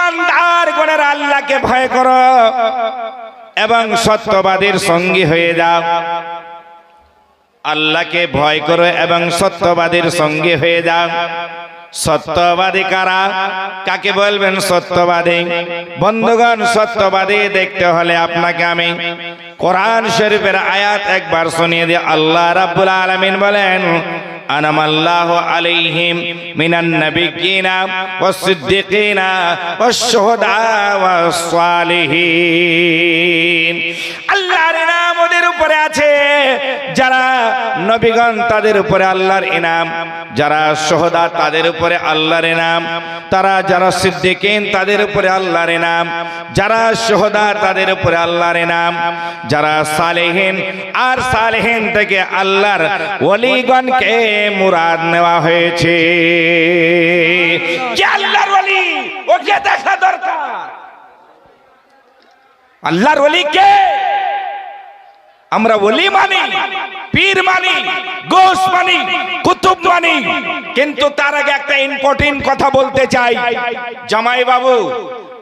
ইমানদার গণের আল্লাহকে ভয় করো এবং সত্যবাদীর সঙ্গী হয়ে যাও। আল্লাহকে ভয় করো এবং সত্যবাদীর সঙ্গী হয়ে যাও। সত্যবাদী কারা? কাকে বলবেন সত্যবাদী? বন্ধুগণ, সত্যবাদী দেখতে হলে আপনাকে আমি কোরআন শরীফের আয়াত একবার শুনিয়ে দিই। আল্লাহ রাব্বুল আলামিন বলেন, আনামাল্লাহু আলাইহিম মিনান নাবিয়্যিনা ওয়াস সিদ্দিকিনা ওয়াস শুহাদা ওয়াস সালিহিন। আল্লাহর ইনাম ওদের উপরে আছে, যারা নবীগণ তাদের উপরে আল্লাহর ইনাম, যারা শুহাদা তাদের উপরে আল্লাহর ইনাম, তারা যারা সিদ্দিকিন তাদের উপরে আল্লাহর ইনাম, যারা শুহাদা তাদের উপরে আল্লাহর ইনাম, যারা সালেহিন, আর সালেহিন থেকে আল্লাহর ওলিগণকে মুরাদ নেওয়া হয়েছে। কে আল্লাহর ওলি? ওকে দেখা দরকার। আল্লাহর ওলি কে? আমরা ওলি মানি, পীর মানি, গোস মানি, কুতুব মানি, কিন্তু তার আগে একটা ইম্পর্টেন্ট কথা বলতে চাই। জামাই বাবু,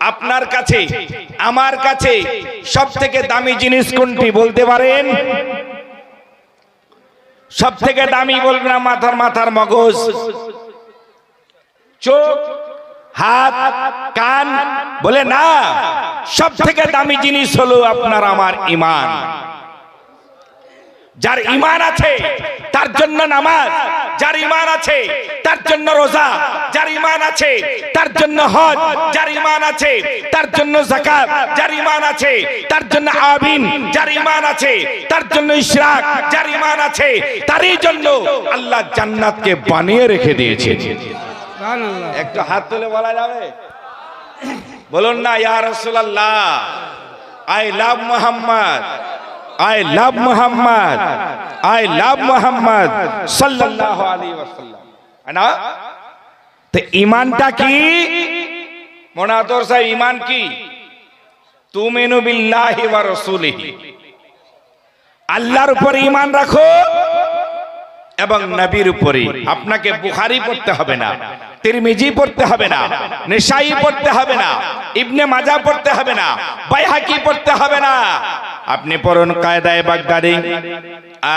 আপনার কাছে আমার কাছে সব থেকে দামি জিনিস কোনটি বলতে পারেন? সব থেকে দামি বলবেন না মাথার মগজ, চোখ, হাত, কান? বলে না, সব থেকে দামি জিনিস হলো আপনার আমার ঈমান। যার ঈমান আছে তার জন্য নামাজ, যার ঈমান আছে তার জন্য রোজা, যার ঈমান আছে তার জন্য হজ, যার ঈমান আছে তার জন্য যাকাত, যার ঈমান আছে তার জন্য আবিন, যার ঈমান আছে তার জন্য ইশরাক, যার ঈমান আছে তারই জন্য আল্লাহ জান্নাতকে বানিয়ে রেখে দিয়েছে। সুবহানাল্লাহ। একটু হাত তুলে বলা যাবে? বলুন না, ইয়া রাসূলুল্লাহ, I love Muhammad, I love Muhammad, I love Muhammad sallallahu alaihi wasallam। না তো ঈমানটা কি? মোনাতর সাহেব, ঈমান কি? তুমিনু বিল্লাহি ওয়া রাসূলিহি, আল্লাহর উপরে ঈমান রাখো এবং নবীর উপরে। আপনাকে বুখারী পড়তে হবে না, তিরমিজি পড়তে হবে না, নিসাই পড়তে হবে না, ইবনে মাজাহ পড়তে হবে না, বাইহাকি পড়তে হবে না। আপনি পড়ুন কায়দায়ে বাগদাদি,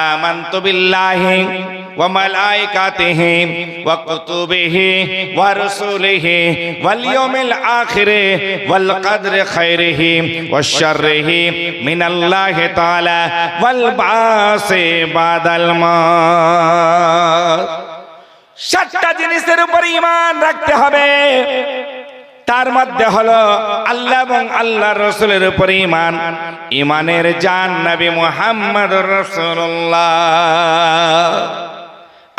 আমানতু বিল্লাহি ওয়া মালাইকাতিহি ওয়া কুতুবিহি ওয়া রাসূলিহি ওয়াল ইয়াউমিল আখিরি ওয়াল কদরি খাইরিহি ওয়াশ শাররিহি মিনাল্লাহি তাআলা ওয়াল বাসি বাদাল মাউত। সাতটা জিনিসের উপর ঈমান রাখতে হবে। তার মধ্যে হলো আল্লাহ এবং আল্লাহর রাসূলের উপর ঈমান। ঈমানের জান নবী মুহাম্মদুর রাসূলুল্লাহ।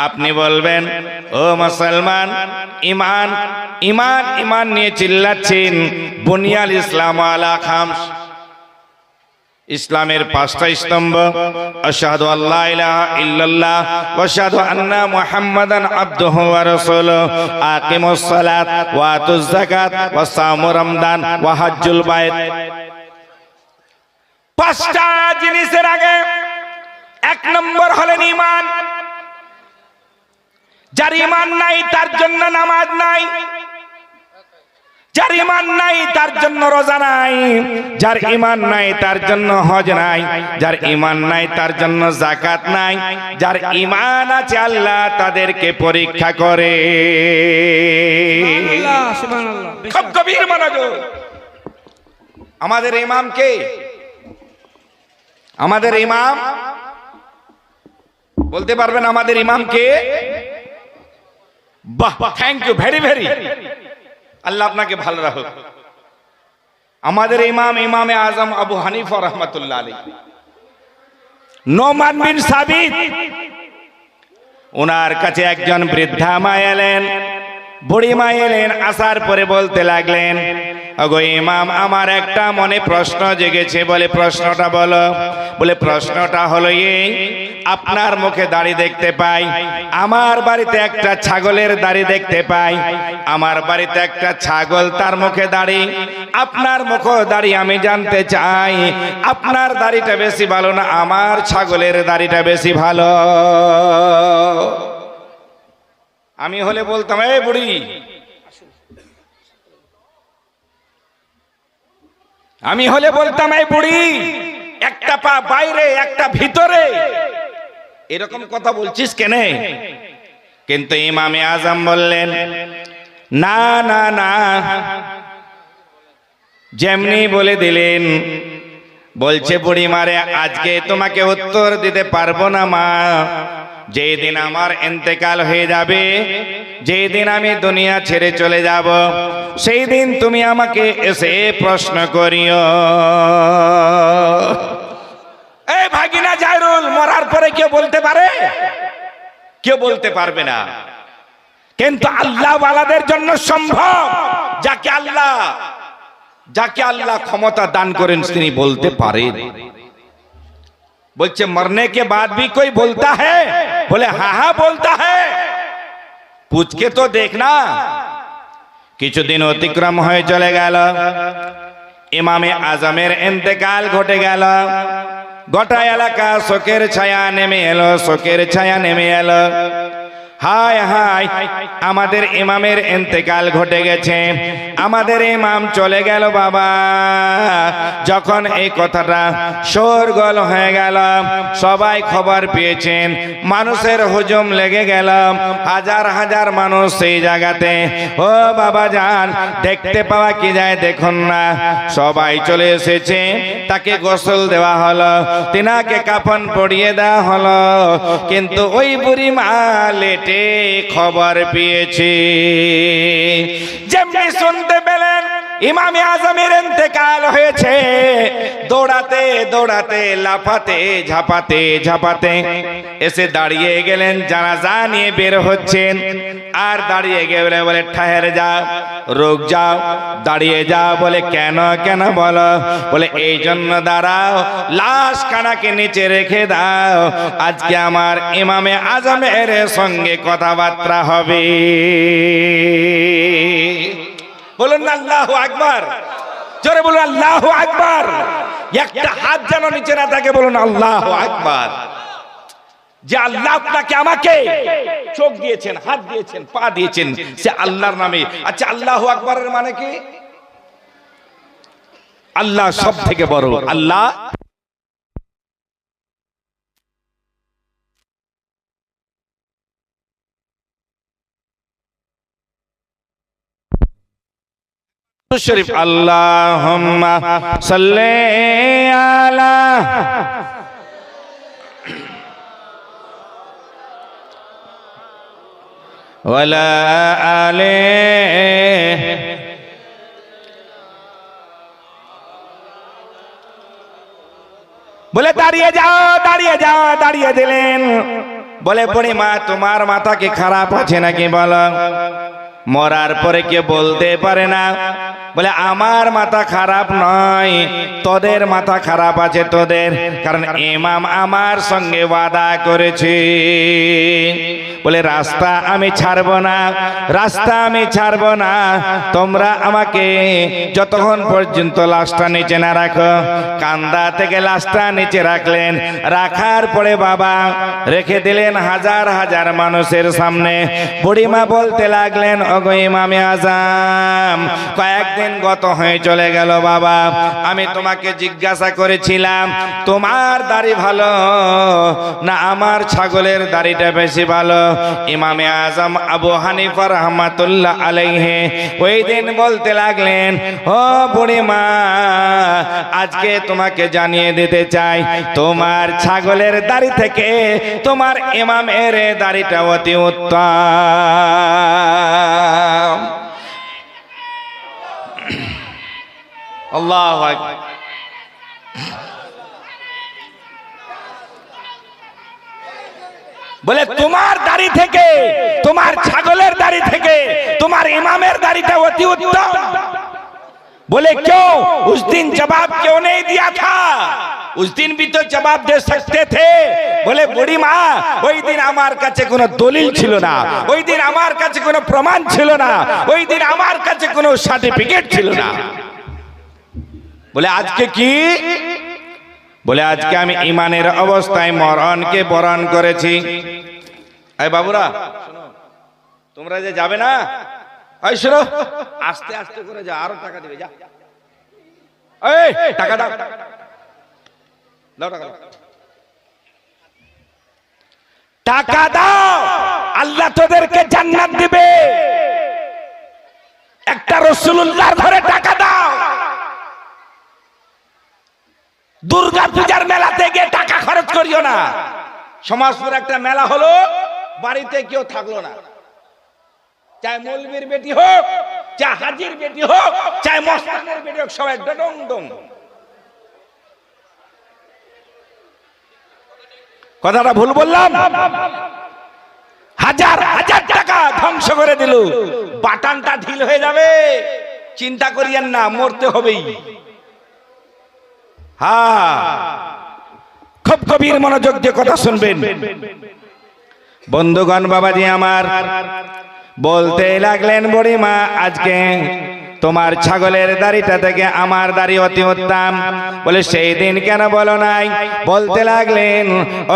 আপনি বলবেন, ও মুসলমান, ঈমান ঈমান ঈমান নিয়ে চিল্লাচ্ছেন। বুনিয়াল ইসলাম আলা খামস, ইসলামের পাঁচটা স্তম্ভ। আশহাদু আল্লা ইলাহা ইল্লাল্লাহ ওয়া আশহাদু আন্না মুহাম্মাদান আবদুহু ওয়া রাসূলুহু, আকিমুস সালাত ওয়া আতুজ যাকাত ওয়া সামু রমজান ওয়া হজ্জুল বাইত। পাঁচটা জিনিসের আগে এক নম্বর হলেন ঈমান। যার ঈমান নাই তার জন্য নামাজ নাই, যার ঈমান নাই তার জন্য রোজা নাই, যার ঈমান নাই তার জন্য হজ নাই, যার ঈমান নাই তার জন্য যাকাত নাই। যার ঈমান আছে আল্লাহ তাদেরকে পরীক্ষা করে। সুবহানাল্লাহ। খুব গভীর মনোযোগ। আমাদের ইমাম কে? আমাদের ইমাম বলতে পারবেন আমাদের ইমাম কে? বাহ, থ্যাংক ইউ, ভেরি ভেরি, আল্লাহ আপনাকে ভালো রাখুক। আমাদের ইমাম ইমামে আজম আবু হানিফা রাহমাতুল্লাহ আলাইহি, নোমান বিন সাবিত। ওনার কাছে একজন বৃদ্ধা মা এলেন, বুড়ি মা এলেন। আসার পরে বলতে লাগলেন, ওগো ইমাম, আমার একটা মনে প্রশ্ন জেগেছে। বলে, প্রশ্নটা বলো। বলে, প্রশ্নটা হলো এই, আপনার মুখে দাড়ি দেখতে পাই, আমার বাড়িতে একটা ছাগলের দাড়ি দেখতে পাই। আমার বাড়িতে একটা ছাগল, তার মুখে দাড়ি, আপনার মুখে দাড়ি। আমি জানতে চাই, আপনার দাড়িটা বেশি ভালো না আমার ছাগলের দাড়িটা বেশি ভালো? আমি হলে বলতাম, এই বুড়ি, আমি হলে বলতাম এই বুড়ি একটা পা বাইরে একটা ভিতরে, এরকম কথা বলছিস কেন? কিন্তু ইমামে আজম বললেন না না না, যেমনি বলে দিলেন। বলছে বুড়ি মারে আজকে তোমাকে উত্তর দিতে পারবো না মা, যেই দিন আমার ইন্তেকাল হয়ে যাবে, যেই দিন আমি দুনিয়া ছেড়ে চলে যাব, সেই দিন তুমি আমাকে এসে প্রশ্ন করিও। এই ভাগিনা জায়রুল, মরার পরে কেউ বলতে পারে? কেউ বলতে পারবে না, কিন্তু আল্লাহ ওয়ালাদের জন্য সম্ভব। যাকে আল্লাহ ক্ষমতা দান করেন তিনি বলতে পারেন। বলছে मरने के बाद भी कोई बोलता है? बोले हाँ हाँ बोलता है, पूछ के तो देखना। কিছুদিন অতিক্রম হয়ে চলে গেল, ইমামে আজমের ইন্তেকাল ঘটে গেল। গোটা এলাকা শোকের ছায়া নেমে এলো, শোকের ছায়া নেমে এলো। হায় হায়, আমাদের ইমামের ইন্তেকাল ঘটে গেছে, আমাদের ইমাম চলে গেল বাবা। যখন এই কথাটা শোরগোল হয়ে গেল, সবাই খবর পেয়েছেন, মানুষের হুজুম লেগে গেল, হাজার হাজার মানুষ সেই জায়গাতে। ও বাবা যান, দেখতে পাওয়া কি যায় দেখুন না। সবাই চলে এসেছে, তাকে গোসল দেওয়া হলো, তিনাকে কাফন পরিয়ে দেওয়া হলো। কিন্তু ওই বুড়ি মা লেটে খবর পেয়েছে। যেমনি শুনতে পেলেন ইমামে আজমের ইন্তেকাল হয়েছে, দৌড়াতে দৌড়াতে, লাফাতে ঝাপাতে ঝাপাতে এসে দাঁড়িয়ে গেলেন, জানাজা নিয়ে বের হচ্ছেন। আর দাঁড়িয়ে গেলে বলে ঠাহের যাও, রুক যাও, দাঁড়িয়ে যাও। বলে কেন কেন বলো? বলে এই জন্য দাঁড়াও, লাশ কানাকে নিচে রেখে দাও, আজকে আমার ইমামে আজমের সঙ্গে কথাবার্তা হবে। বলুন না আল্লাহু আকবার, জোরে বলুন আল্লাহু আকবার। একটা হাত যেন নিচে না থাকে, বলুন আল্লাহু আকবার। যে আল্লাহ আপনাকে আমাকে চোখ দিয়েছেন, হাত দিয়েছেন, পা দিয়েছেন, সে আল্লাহর নামে। আচ্ছা আল্লাহু আকবারের মানে কি? আল্লাহ সব থেকে বড়। আল্লাহ শরীফ, আল্লাহুম্মা সাল্লি আলা ওয়ালা আলে। বলে দাঁড়িয়ে যাও, দাঁড়িয়ে যাও, দাঁড়িয়ে দিলেন। বলে বুড়ি মা তোমার মাথা কি খারাপ আছে নাকি বলো? মরার পরে কে বলতে পারে না। বলে আমার মাথা খারাপ নয়, তোদের মাথা খারাপ আছে তোদের, কারণ ইমাম আমার সঙ্গে ওয়াদা করেছে। বলে রাস্তা আমি ছাড়বো না, রাস্তা আমি ছাড়বো না, তোমরা আমাকে যতক্ষণ পর্যন্ত লাশটা নিচে না রাখো। কান্দা থেকে লাশটা নিচে রাখলেন, রাখার পরে বাবা রেখে দিলেন হাজার হাজার মানুষের সামনে। বুড়িমা বলতে লাগলেন ওগো ইমামে আজম, কয়েকদিন গত হয়ে চলে গেল বাবা, আমি তোমাকে জিজ্ঞাসা করেছিলাম তোমার দাড়ি ভালো না আমার ছাগলের দাড়িটা বেশি ভালো? ইমামে আজম আবু হানিফা রাহমাতুল্লাহ আলাইহি ওই দিন বলতে লাগলেন ও বুড়িমা, আজকে তোমাকে জানিয়ে দিতে চাই তোমার ছাগলের দাড়ি থেকে তোমার ইমামের দাড়িটা অতি উত্তম। আল্লাহু আকবার। বলে তোমার দাড়ি থেকে, তোমার ছাগলের দাড়ি থেকে তোমার इमामेर दाढ़ीটা অতি উত্তম। बोले क्यों? उस दिन जवाब क्यों नहीं दिया था? उस दिन भी तो जवाब दे सकते थे। बोले बुढ़ी माँ, ওই দিন আমার কাছে কোনো দলিল ছিল না, ওই দিন আমার কাছে কোনো প্রমাণ ছিল না, ওই দিন আমার কাছে কোনো সার্টিফিকেট ছিল না। बोले আজকে কি? बोले আজকে আমি ইমানের অবস্থায় মরণকে বরণ করেছি। এই বাবুরা শোনো, তোমরা যে যাবে না, এই শোনো, আস্তে আস্তে করে যা, আরো টাকা দিবে, যা এই টাকা দাও, দাও টাকা দাও, টাকা দাও, আল্লাহ তোদেরকে জান্নাত দিবে। একটা রাসূলুল্লাহর ঘরে টাকা দাও। দুর্গা পূজার মেলাতে গিয়ে টাকা খরচ করিও না। সমাজপুর একটা মেলা হলো, বাড়িতে কেউ থাকলো না, চাই মৌলবীর বেটি হোক, চাই হাজির বেটি হোক, চাই মস্তানের বেটি হোক, সবাই ডং ডং। কথাটা ভুল বললাম? হাজার হাজার টাকা ধ্বংস করে দিল। বাটানটা ঢিল হয়ে যাবে, চিন্তা করিয়েন না, মরতে হবেই। হ্যাঁ, খুব গভীর মনোযোগ দিয়ে কথা শুনবেন বন্ধুগণ। বাবাজি আমার বলতে লাগলেন, বুড়িমা আজকে তোমার ছাগলের দাড়িটা থেকে আমার দাড়ি অতি উত্তম। বলে সেই দিন কেন বলো নাই? বলতে লাগলেন,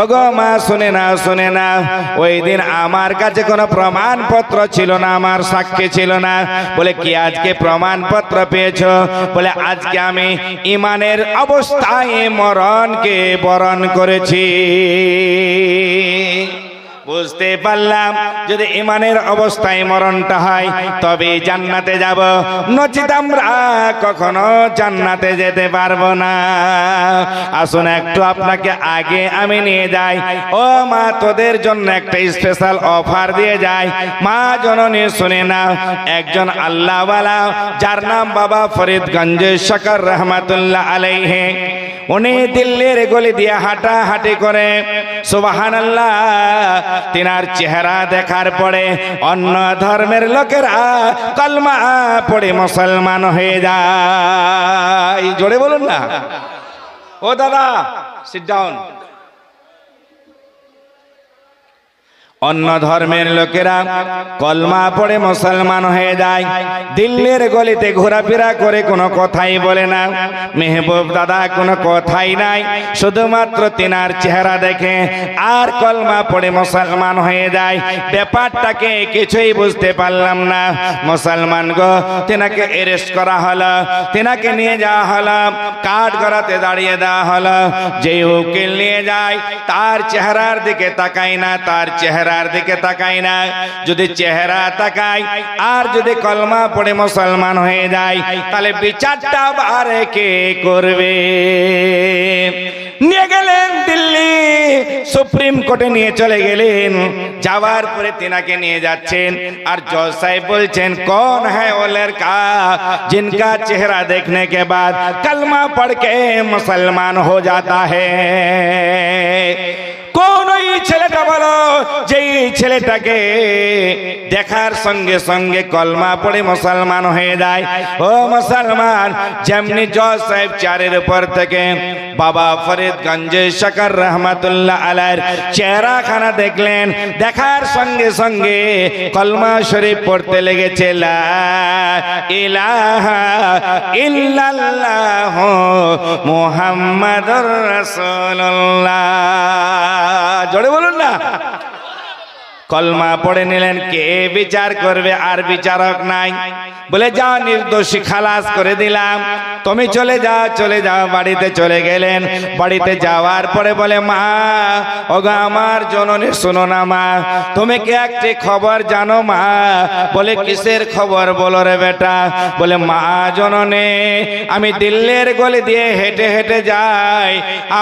ওগো মা শুনে না, শুনে না, ওই দিন আমার কাছে কোনো প্রমাণপত্র ছিল না, আমার সাক্ষী ছিল না। বলে কি আজকে প্রমাণপত্র পেয়েছো? বলে আজকে আমি ইমানের অবস্থায় মরণকে বরণ করেছি। বুঝতে পারলাম যদি ইমানের অবস্থায় মরণটা হয় তবে জান্নাতে যাব, নচিত আমরা কখনো জান্নাতে যেতে পারবো না। আসুন একটু আপনাকে আগে আমি নিয়ে যাই। ও মা, তোদের জন্য একটা স্পেশাল অফার দিয়ে যাই। মা জননী শুনে না, একজন আল্লাহওয়ালা যার নাম বাবা ফরিদগঞ্জ শকর রহমাতুল্লাহ আলাইহি, উনি দিল্লির গলি দিয়ে হাঁটাহাঁটি করে, সুবহানাল্লাহ, তিনার চেহারা দেখার পরে অন্য ধর্মের লোকেরা কলমা পড়ে মুসলমান হয়ে যায়। জোরে বলুন না। ও দাদা, সিট ডাউন। অন্য ধর্মের লোকেরা কলমা পড়ে মুসলমান হয়ে যায়, দিল্লির গলিতে ঘোরাফেরা করে কোনো কথাই বলে না। মেহবুব দাদা কোনো কথাই নাই, শুধুমাত্র তিনার চেহারা দেখে আর কলমা পড়ে মুসলমান হয়ে যায়। ব্যাপারটাকে কিছুই বুঝতে পারলাম না। মুসলমান গো, তিনাকে অ্যারেস্ট করা হলো, তিনাকে নিয়ে যাওয়া হলো, কাঠ গড়াতে দাঁড়িয়ে দেওয়া হলো। যে উকিল নিয়ে যায় তার চেহারার দিকে তাকাই না, তার চেহারার দিকে তাকাই না। যদি চেহারা তাকাই আর যদি কলমা পড়ে মুসলমান হয়ে যায়, তাহলে বিচারটা আবার কে করবে? নিয়ে গেলেন দিল্লি সুপ্রিম কোর্টে, নিয়ে চলে গেলেন। যাওয়ার পরে তিনাকে নিয়ে যাচ্ছেন, আর জজ সাহেব বলছেন, कौन है वो लड़का जिनका चेहरा देखने के बाद कलमा पढ़ के मुसलमान हो जाता है? কোন ওই ছেলেটা বলো যেই ছেলেটাকে দেখার সঙ্গে সঙ্গে কলমা পড়ে মুসলমান হয়ে যায়। ও মুসলমান, যেমনি জজ সাহেব চারের উপর থেকে বাবা ফরিদগঞ্জ শকর রহমাতুল্লাহ আলাইহির চেহারাখানা দেখলেন, দেখার সঙ্গে সঙ্গে কলমা শরীফ পড়তে লেগেছে, লা ইলাহা ইল্লাল্লাহ মুহাম্মাদুর রাসূলুল্লাহ। জোরে বলুন না। কলমা পড়ে নিলেন। কে বিচার করবে? আর বিচারক নাই। বলে যাও, নির্দোষী খালাস করে দিলাম, তুমি চলে যাও, চলে যাও। বাড়িতে চলে গেলেন। বাড়িতে যাওয়ার পরে বলে, মা, ওগো আমার জননী, শোনো না মা, তুমি কি একটি খবর জানো মা? বলে কিসের খবর বলো রে বেটা? বলে মা জননী, আমি দিল্লির গলি দিয়ে হেঁটে হেঁটে যাই,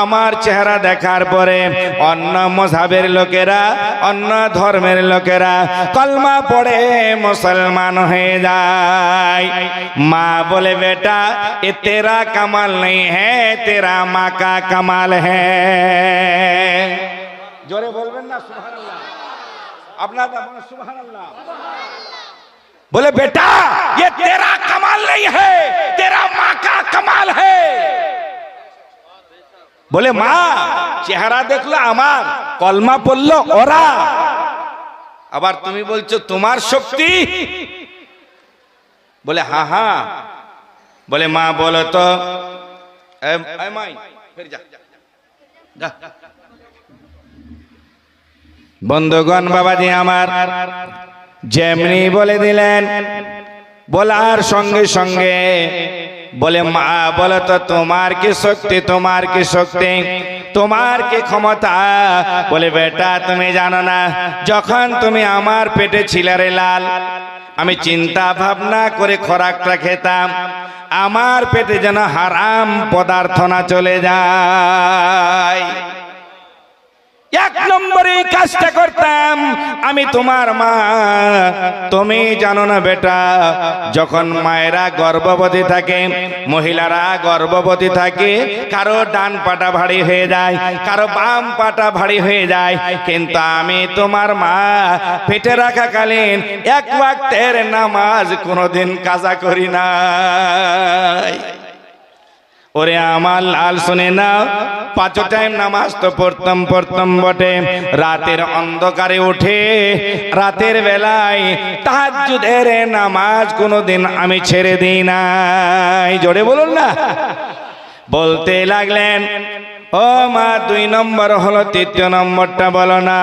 আমার চেহারা দেখার পরে অন্য মযহাবের লোকেরা, অন্য ধর্মের লোকেরা কলমা পড়ে মুসলমান হয়ে যায়। মা বলে, বেটা ये तेरा कमाल नहीं है, तेरा माँ का कमाल है। जोरे बोलবেন না সুবহানাল্লাহ? আপনারা বলেন সুবহানাল্লাহ। बोले बेटा ये तेरा कमाल नहीं है, तेरा माँ का कमाल है। बोले মা, চেহারা দেখলো আমার, কলমা পড়লো ওরা, আবার তুমি বলছো তোমার শক্তি। बोले हाँ हाँ। बोले माँ बोलो तो, फिर जा। বন্ধুগণ, বাবাজি আমার যেমনি বলে দিলেন, বলার সঙ্গে সঙ্গে বলে মা বলো তো তোমার কি শক্তি, তোমার কি শক্তি, তোমার কি ক্ষমতা? বলে বেটা তুমি জানো না, যখন তুমি আমার পেটে ছিলে রে লাল, আমি চিন্তা ভাবনা করে খোরাকটা খেতাম, আমার পেটে যেন হারাম পদার্থ না চলে যায়। এক নম্বরে এই কাজটা করতাম আমি তোমার মা। তুমি জানো না বেটা, যখন মায়েরা গর্ভবতী থাকে, মহিলারা গর্ভবতী থাকে, কারো ডান পাটা ভারী হয়ে যায়, কারো বাম পাটা ভারী হয়ে যায়, কিন্তু আমি তোমার মা পেটে রাখাকালীন এক ওয়াক্তের নামাজ কোনোদিন কাজা করি নাই। ওরে আমার লাল শুনে নাও, 5 টাইম নামাজ তো পড়তাম বটে, রাতের অন্ধকারে উঠে রাতের বেলায় তাহাজ্জুদের নামাজ কোনোদিন আমি ছেড়ে দিই নাই। জোরে বলুন না। বলতে লাগলেন ও মা 2 নম্বর হলো, 3 নম্বরটা বলো না।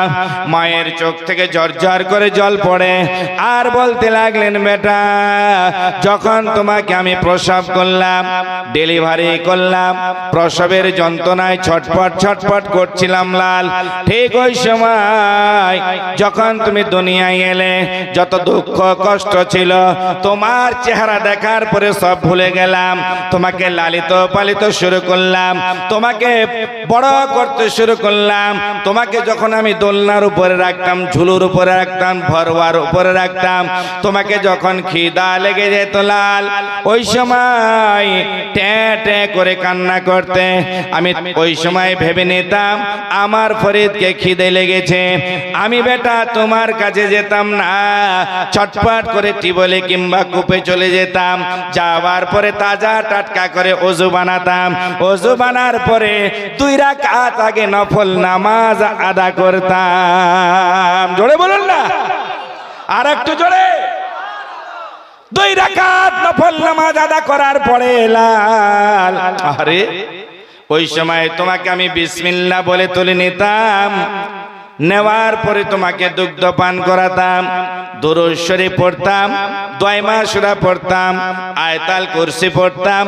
মায়ের চোখ থেকে ঝরঝর করে জল পড়ে, আর বলতে লাগলেন বেটা যখন তোমাকে আমি প্রসব করলাম, ডেলিভারি করলাম, প্রসবের যন্ত্রণায় ছটফট ছটফট করছিলাম লাল, ঠিক ওই সময় যখন তুমি দুনিয়ায় এলে যত দুঃখ কষ্ট ছিল তোমার চেহারা দেখার পরে সব ভুলে গেলাম, তোমাকে লালিত পালিত শুরু করলাম, তোমাকে বড় করতে শুরু করলাম। তোমাকে যখন আমি দোলনার উপরে রাখতাম, ঝুলুর উপরে রাখতাম, ভরওয়ার উপরে রাখতাম, তোমাকে যখন খিদা লেগে যেত লাল, ওই সময় ট্যাঁ ট্যাঁ করে কান্না করতে, আমি ওই সময় ভেবে নিতাম আমার ফরিদকে খিদে লেগেছে। আমি বেটা তোমার কাছে যেতাম না, ছটফট করে টিবলে কিংবা কূপে চলে যেতাম, যাওয়ার পরে তাজা টাটকা করে ওযু বানাতাম, ওযু বানার পরে 2 রাকাত আগে নফল নামাজ আদা করতাম। জোরে বলুন না, আর একটু জোরে। 2 রাকাত নফল নামাজ আদা করার পরে লাল, আরে ওই সময় তোমাকে আমি বিসমিল্লাহ বলে তুলে নিতাম, নেওয়ার পরে তোমাকে দুগ্ধ পান করাতাম, দুরূদ শরীফ পড়তাম, দোয়া সূরা পড়তাম, আয়াতুল কুরসি পড়তাম,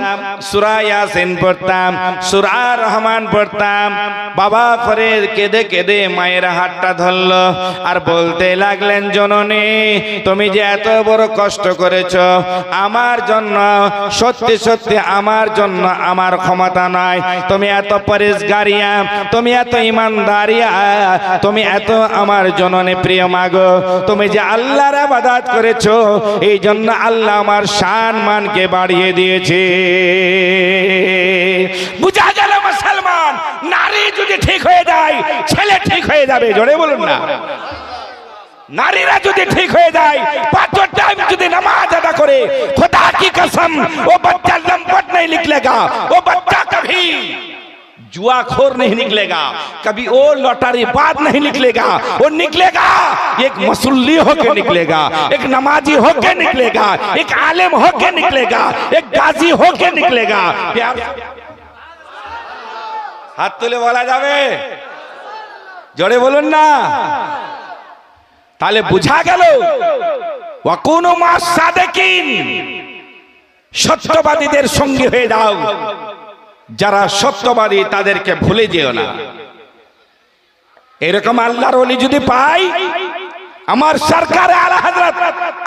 সূরা ইয়াসিন পড়তাম, সূরা রহমান পড়তাম। বাবা ফরিদ কেঁদে কেঁদে মায়ের হাতটা ধরলো আর বলতে লাগলেন জননী তুমি যে এত বড় কষ্ট করেছো আমার জন্য, সত্যি সত্যি আমার জন্য আমার ক্ষমতা নাই, তুমি এত পরেশগারিয়া, তুমি এত ইমানদারিয়া, তুমি এত আমার জননী প্রিয় মাগো, তুমি যে আল্লাহর ইবাদত করেছো এই জন্য আল্লাহ আমার শান মানকে বাড়িয়ে দিয়েছে। বুঝা গেল মুসলমান, নারী যদি ঠিক হয়ে যায় ছেলে ঠিক হয়ে যাবে। জোরে বলুন না। নারীরা যদি ঠিক হয়ে যায়, 5 টাইম যদি নামাজ আদা করে, खुदा की कसम वो बच्चा लंपट नहीं निकलेगा, वो बच्चा कभी जुआखोर नहीं निकलेगा, कभी वो लॉटरी बाज नहीं निकलेगा, वो निकलेगा एक मसल्ली होके निकलेगा, एक नमाजी होके निकलेगा, एक आलिम होके निकलेगा, एक गाजी होके निकलेगा। प्यार हाथ तुले बोला जावे, जोड़े बोलুন না। তাহলে বুঝা গেল ওয়াকুনু মাস সাদিকিন, সত্যবাদীদের সঙ্গী হয়ে যাও, যারা সত্যবাদী তাদেরকে ভুলে যেও না। এরকম আল্লাহর ওলি যদি পাই, আমার সরকার আলা হযরত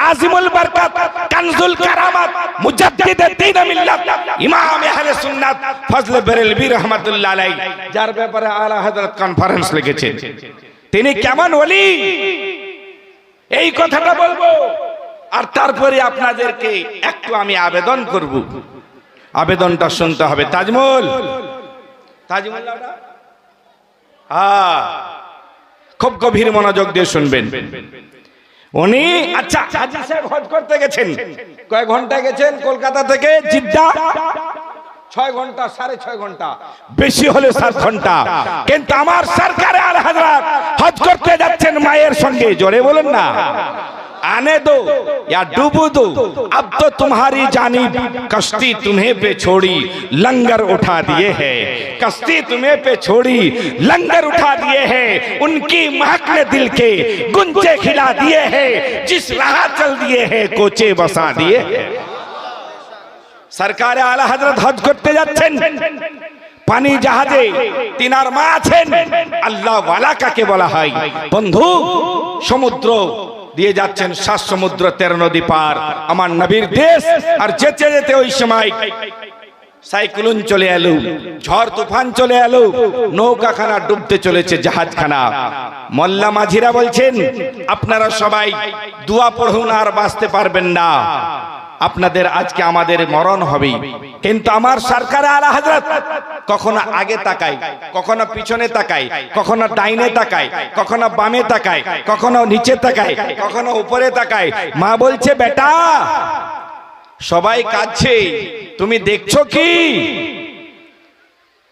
আজিমুল বরকত কানজুল কারামাত মুজাদ্দিদে দ্বীন মিল্লাত ইমাম আহলে সুন্নাত ফজল বেরেলভী রাহমাতুল্লাহ আলাইহি, যার ব্যাপারে আলা হযরত কনফারেন্স লিখেছেন, তিনি কেমন ওলি এই কথাটা বলবো। আর তারপরে আপনাদেরকে একটু আমি আবেদন করব, আবেদনটা শুনতে হবে। তাজমুল, তাজমুল খুব গভীর মনোযোগ দিয়ে শুনবেন। উনি আচ্ছা হাজী সাহেব হজ করতে গেছেন, কয় ঘন্টা গেছেন? কলকাতা থেকে জিদ্দা 6 ঘন্টা, 6.5 ঘন্টা, বেশি হলে 7 ঘন্টা। কিন্তু আমার সরকারে আলা হযরত হজ করতে যাচ্ছেন মায়ের সঙ্গে। জোরে বলুন না। आने दो या डूबो दो, अब तो तुम्हारी जानिब कश्ती तुम्हें पे छोड़ी लंगर उठा दिए है, कश्ती तुम्हें पे छोड़ी लंगर उठा दिए है, उनकी महक ने दिल के गुंजे खिला दिए है, जिस राह चल दिए है कोचे बसा दिए है। সরকারে আলা হযরত হজ করতে যাচ্ছেন, পানি জাহাজে তিনার মা আছেন। আল্লাহ ওয়ালা কাকে বলা হয়? বন্ধু, সমুদ্র দিয়ে যাচ্ছেন, 7 সমুদ্র 13 নদী পার, আমার নবীর দেশ। আর যেতে যেতে ওই সময় সাইক্লোন চলে এলো, ঝড় তুফান চলে এলো, নৌকাখানা ডুবতে চলেছে, জাহাজখানা। মোল্লা মাঝিরা বলছেন, আপনারা সবাই দোয়া পড়ুন, আর বাঁচতে পারবেন না, আপনাদের আজকে আমাদের মরণ হবে। কিন্তু আমার সরকারে আলা হযরত কখনো আগে তাকায়, কখনো পিছনে তাকায়, কখনো ডাইনে তাকায়, কখনো বামে তাকায়, কখনো নিচে তাকায়, কখনো উপরে তাকায়। মা বলছে, বেটা সবাই কাঁদছে, তুমি দেখছো কি?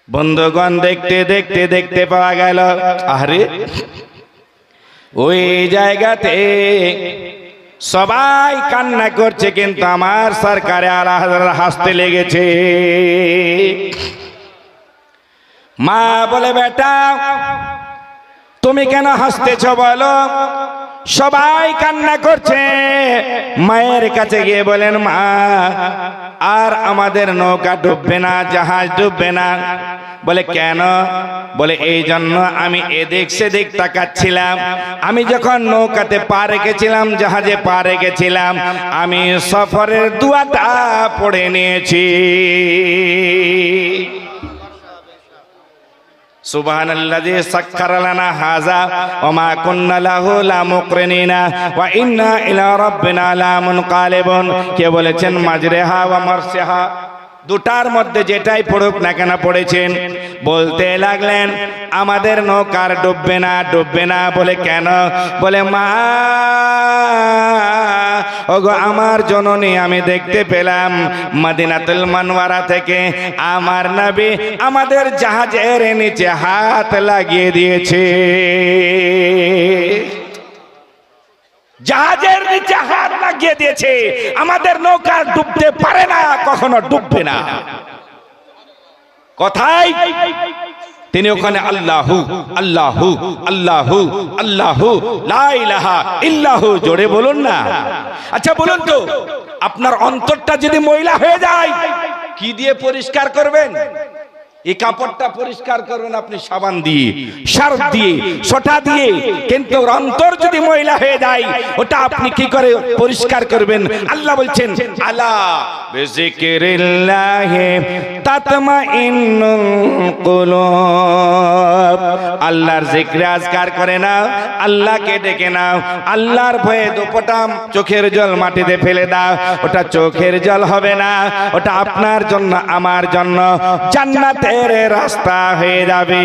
বন্ধুগণ, দেখতে দেখতে দেখতে পাওয়া গেল, আরে ওই জায়গাতে সবাই কান্না করছে, কিন্তু আমার সরকারে আলা হযরত হাসতে লেগেছে। মা বলে, বেটা তুমি কেন হাসতেছ বলো? সবাই কান্না করছে। মায়ের কাছে গিয়ে বলেন, মা আর আমাদের নৌকা ডুববে না, জাহাজ ডুববে না। বলে কেন? বলে এই জন্য আমি এদিক সেদিক তাকাচ্ছিলাম। আমি যখন নৌকাতে পা রেখেছিলাম, জাহাজে পা রেখেছিলাম, আমি সফরের দুয়াটা পড়ে নিয়েছি। সুবহানাল্লাযী সাক্কারা লানা হাযা ওয়া মা কুন্না লাহু লামুকরিনিনা ওয়া ইন্না ইলা রাব্বিনা লামুনকালিবুন। কে বলেছেন? মাজরিহা ওয়া মারসিহা, দুটার মধ্যে যেটাই পড়ুক না কেন পড়েছেন। বলতে লাগলেন, আমাদের নৌকার ডুববে না, ডুববে না। বলে কেন? বলে মা ওগো আমার জননী, আমি দেখতে পেলাম মদিনাতুল মুনওয়ারা থেকে আমার নবী আমাদের জাহাজের নিচে হাত লাগিয়ে দিয়েছে। জাহাজের নিচে হাত লাগিয়ে দিয়েছে, আমাদের নৌকা ডুবতে পারে না, কখনো ডুববে না। কথাই তিনি ওখানে আল্লাহু আল্লাহু আল্লাহু আল্লাহু লা ইলাহা ইল্লাহু জোরে বলুন না। আচ্ছা বলুন তো, আপনার অন্তরটা যদি ময়লা হয়ে যায়, কি দিয়ে পরিষ্কার করবেন? এই কাপড়টা পরিষ্কার করবেন আপনি সাবান দিয়ে, সার্ফ দিয়ে, সোটা দিয়ে। কিন্তু অন্তর যদি ময়লা হয়ে যায়, ওটা আপনি কি করে পরিষ্কার করবেন? আল্লাহ বলছেন, আলা বিযিকরিল্লাহি তাতমাইন্নুল কুলুব। আল্লাহর জিকির আজকার করে নাও, আল্লাহকে ডেকে নাও, আল্লাহর ভয়ে দুপোটা চোখের জল মাটিতে ফেলে দাও। ওটা চোখের জল হবে না, ওটা আপনার জন্য, আমার জন্য জান্নাতে রাস্তা হয়ে যাবে।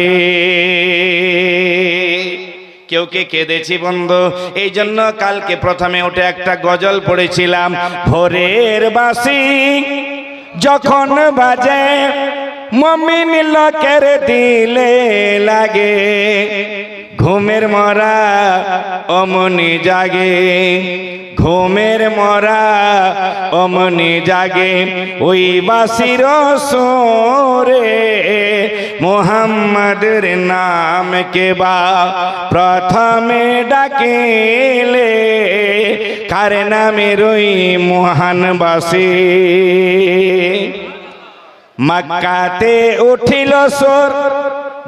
কেউ কে কেঁদেছি বন্ধু, এই জন্য কালকে প্রথমে উঠে একটা গজল পড়েছিলাম। ভোরের বাঁশি যখন বাজে, মুমিন লোকের দিলে লাগে, ঘুমের মরা অমনি জাগে, ঘুমের মরা অমনি জাগে। ওই বাঁশির সুরে মুহাম্মাদের নাম কে বা প্রথমে ডাকিলে, কার নামের ওই মহান বাঁশি। মক্কাতে উঠিল সুর,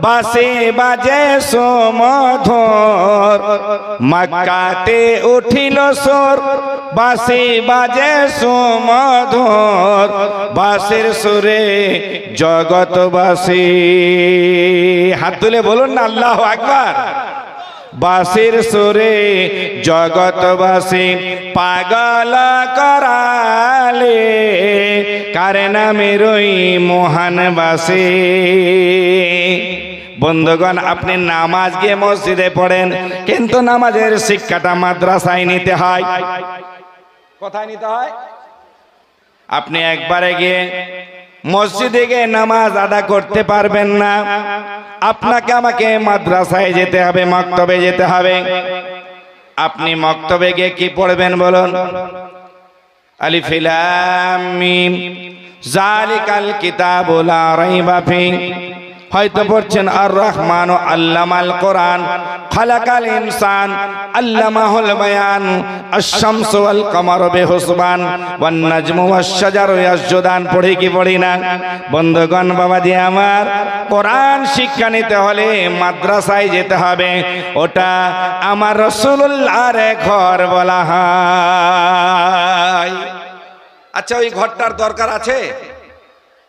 বাঁশি বাজে সুমধুর। মক্কাতে উঠিল সুর, বাঁশি বাজে সুমধুর। বাঁশির সুরে জগৎবাসী, হাত তুলে বলুন না আল্লাহু আকবার। বাঁশির সুরে জগৎবাসী পাগল করালে, কার নামের ওই মহান বাঁশি। বন্ধুগণ, আপনি নামাজ গিয়ে মসজিদে পড়েন, কিন্তু নামাজের শিক্ষাটা মাদ্রাসায় নিতে হয়। কোথায় নিতে হয়? আপনি একবারে গিয়ে মসজিদে গিয়ে নামাজ আদা করতে পারবেন না, আপনাকে আমাকে মাদ্রাসায় যেতে হবে, মক্তবে যেতে হবে। আপনি মক্তবে গিয়ে কি পড়বেন বলুন? আলিফ লাম মিম যালিকাল কিতাবু লা রাইবা ফি হয়তো পড়ছেন আর রহমান আল্লামাল কোরআন খালাকাল ইনসান আল্লামাহুল বায়ান আশ-শামসু ওয়াল কামারু বিহুসবান ওয়ান নাজমু ওয়াশ শাজারু ইয়াসজুদান পড়ি কি পড়ি না? বন্ধুগণ, বাবাজি আমার, কোরআন শিক্ষা নিতে হলে মাদ্রাসায় যেতে হবে। ওটা আমার রাসূলুল্লাহর ঘর বলা হয়। আচ্ছা, ওই ঘরটার দরকার আছে?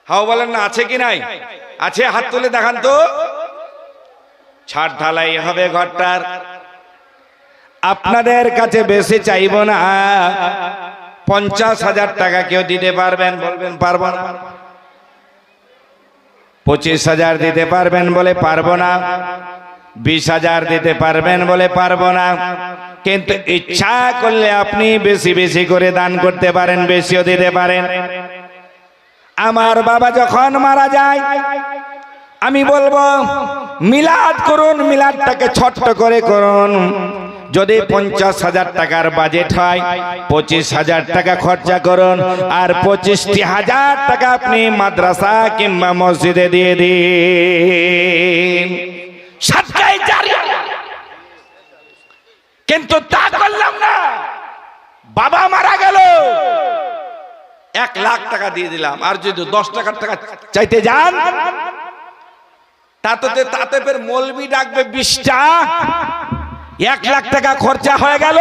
হাও বলেন না, আছে কি নাই? আছে, হাত তুলে দেখান তো। ছাদ ঢালাই হবে ঘরটার। আপনাদের কাছে বেশি চাইব না, 50,000 টাকা কেউ দিতে পারবেন? বলবেন পারবো না। 25,000 দিতে পারবেন? বলে পারবো না। 20,000 দিতে পারবেন? বলে পারবো না। কিন্তু ইচ্ছা করলে আপনি বেশি বেশি করে দান করতে পারেন, বেশিও দিতে পারেন। আমার বাবা যখন মারা যায়, আমি বলবো মিলাদ করুন, মিলাদটাকে ছোট্ট করে করুন। যদি 50,000 টাকার বাজেট হয়, 25,000 টাকা খরচা করুন, আর 25,000 টাকা আপনি মাদ্রাসা কিংবা মসজিদে দিয়ে দিন। সাদকায়ে জারিয়া। কিন্তু তা করলাম না। বাবা মারা গেল, 1 লাখ টাকা দিয়ে দিলাম, আর যদি 10 টাকার টাকা চাইতে যান, তাতে ফের মৌলবি ডাকবে 20টা, 1 লাখ টাকা খরচা হয়ে গেল,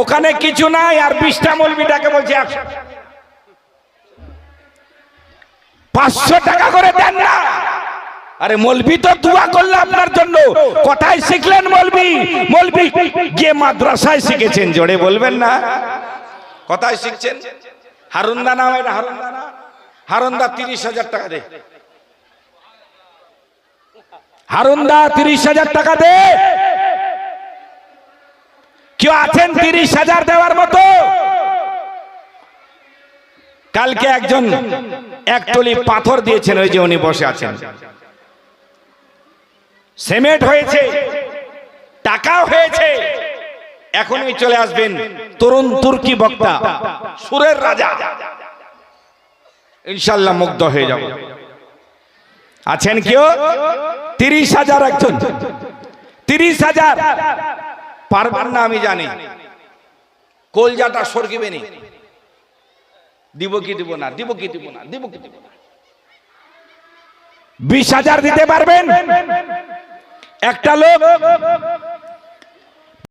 ওখানে কিছু নাই, আর 20টা মৌলবি ডাকে বলছে 500 টাকা করে দেন না। আরে মৌলবি তো দোয়া করলো আপনার জন্য। কোথায় শিখলেন মৌলবি? মৌলবি যে মাদ্রাসায় শিখেছেন, জোরে বলবেন না। কোথায় শিখছেন? হারুন্দা নাম, এটা হারুন্দা না? হারুন্দা 30,000 টাকা দে। হারুন্দা 30,000 টাকা দে। কেউ আছেন 30,000 দেওয়ার মতো? কালকে একজন 1 টলি পাথর দিয়েছেন, ওই যে উনি বসে আছেন। সিমেন্ট হয়েছে, টাকাও হয়েছে। এখনই চলে আসবেন তরুণ তুর্কি বক্তা, সুরের রাজা, ইনশাআল্লাহ মুগ্ধ হয়ে যাব। আছেন কেউ? 30,000 একজন। 30,000 পারবেন না আমি জানি, কলজাটা সরকিবে নি। দিব কি দিব না, দিব কি দিব না, দিব কি দিব না। 20,000 দিতে পারবেন? একটা লোক